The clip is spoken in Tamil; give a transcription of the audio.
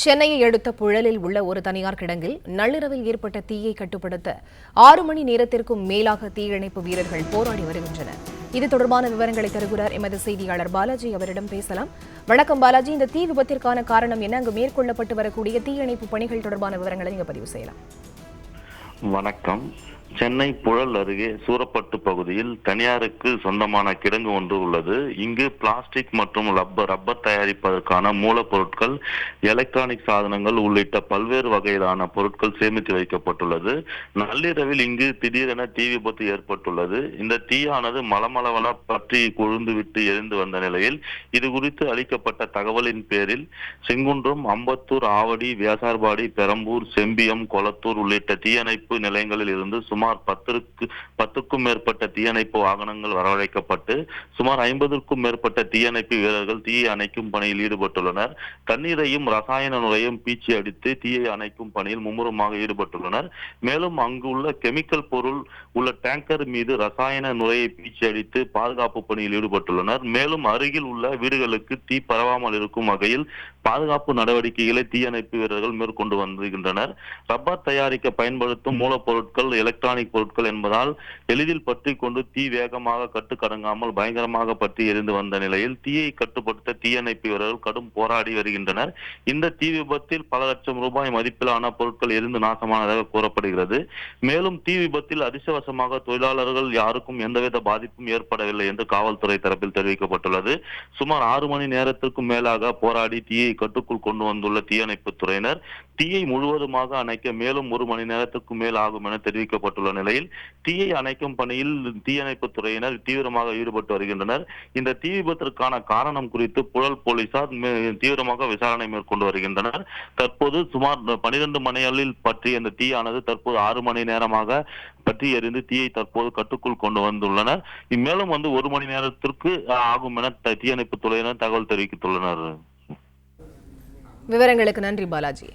சென்னையை அடுத்த புழலில் உள்ள ஒரு தனியார் கிடங்கில் நள்ளிரவில் ஏற்பட்ட தீயை கட்டுப்படுத்த 6 மணி நேரத்திற்கும் மேலாக தீயணைப்பு வீரர்கள் போராடி வருகின்றனர். இது தொடர்பான விவரங்களை தருகிறார் எமது செய்தியாளர் பாலாஜி. அவரிடம் பேசலாம். வணக்கம் பாலாஜி, இந்த தீ விபத்திற்கான காரணம் என்ன? அங்கு மேற்கொள்ளப்பட்டு வரக்கூடிய தீயணைப்பு பணிகள் தொடர்பான விவரங்களை நீங்க பதிவு செய்யலாம். வணக்கம். சென்னை புழல் அருகே சூரப்பட்டு பகுதியில் தனியாருக்கு சொந்தமான கிடங்கு ஒன்று உள்ளது. இங்கு பிளாஸ்டிக் மற்றும் ரப்பர் தயாரிப்பதற்கான மூலப்பொருட்கள், எலக்ட்ரானிக் சாதனங்கள் உள்ளிட்ட பல்வேறு வகையிலான பொருட்கள் சேமித்து வைக்கப்பட்டுள்ளது. நள்ளிரவில் இங்கு திடீரென தீ விபத்து ஏற்பட்டுள்ளது. இந்த தீயானது மலமளவன பற்றி கொழுந்துவிட்டு எரிந்து வந்த நிலையில் இது குறித்து அளிக்கப்பட்ட தகவலின் பேரில் செங்குன்றம், அம்பத்தூர், ஆவடி, வியாசார்பாடி, பெரம்பூர், செம்பியம், கொளத்தூர் உள்ளிட்ட தீயணைப்பு நிலையங்களில் இருந்து சுமார் 10க்கும் மேற்பட்ட தீயணைப்பு வாகனங்கள் வரவழைக்கப்பட்டு சுமார் 50க்கும் மேற்பட்ட தீயணைப்பு வீரர்கள் தீயை அணைக்கும் பணியில் ஈடுபட்டுள்ளனர். தண்ணீரையும் ரசாயன நுரையும் பீச்சி அடித்து தீயை அணைக்கும் பணியில் மும்முரமாக ஈடுபட்டுள்ளனர். மேலும் அங்கு உள்ள கெமிக்கல் பொருள் உள்ள டேங்கர் மீது ரசாயன நுரையை பீச்சி அடித்து பாதுகாப்பு பணியில் ஈடுபட்டுள்ளனர். மேலும் அருகில் உள்ள வீடுகளுக்கு தீ பரவாமல் இருக்கும் வகையில் பாதுகாப்பு நடவடிக்கைகளை தீயணைப்பு வீரர்கள் மேற்கொண்டு வருகின்றனர். ரப்பர் தயாரிக்க பயன்படுத்தும் மூலப்பொருட்கள் எலக்ட்ரானிக் பொருட்கள் என்பதால் எளிதில் பற்றி கொண்டு தீ வேகமாக கட்டுக்கடங்காமல் பயங்கரமாக பற்றி எரிந்து வந்த நிலையில் தீயை கட்டுப்படுத்த தீயணைப்பு வீரர்கள் கடும் போராடி வருகின்றனர். இந்த தீ விபத்தில் பல லட்சம் ரூபாய் மதிப்பிலான பொருட்கள் எரிந்து நாசமானதாக கூறப்படுகிறது. மேலும் தீ விபத்தில் அதிர்ஷ்டவசமாக தொழிலாளர்கள் யாருக்கும் எந்தவித பாதிப்பும் ஏற்படவில்லை என்று காவல்துறை தரப்பில் தெரிவிக்கப்பட்டுள்ளது. சுமார் 6 மணி நேரத்திற்கும் மேலாக போராடி தீயை கட்டுக்குள் கொண்டு வந்துள்ள தீயணைப்பு துறையினர் தீயை முழுவதுமாக அணைக்க மேலும் 1 மணி நேரத்திற்கு மேல் ஆகும் என தெரிவிக்கப்பட்டுள்ள நிலையில் தீயை அணைக்கும் பணியில் தீயணைப்பு துறையினர் தீவிரமாக ஈடுபட்டு வருகின்றனர். இந்த தீ விபத்திற்கான காரணம் குறித்து புழல் போலீசார் தீவிரமாக விசாரணை மேற்கொண்டு வருகின்றனர். தற்போது சுமார் 12 மணிகளில் பற்றிய இந்த தீயானது தற்போது 6 மணி நேரமாக பற்றி எறிந்து தீயை தற்போது கட்டுக்குள் கொண்டு வந்துள்ளனர். மேலும் 1 மணி நேரத்திற்கு ஆகும் என தீயணைப்பு துறையினர் தகவல் தெரிவித்துள்ளனர். விவரங்களுக்கு நன்றி பாலாஜி.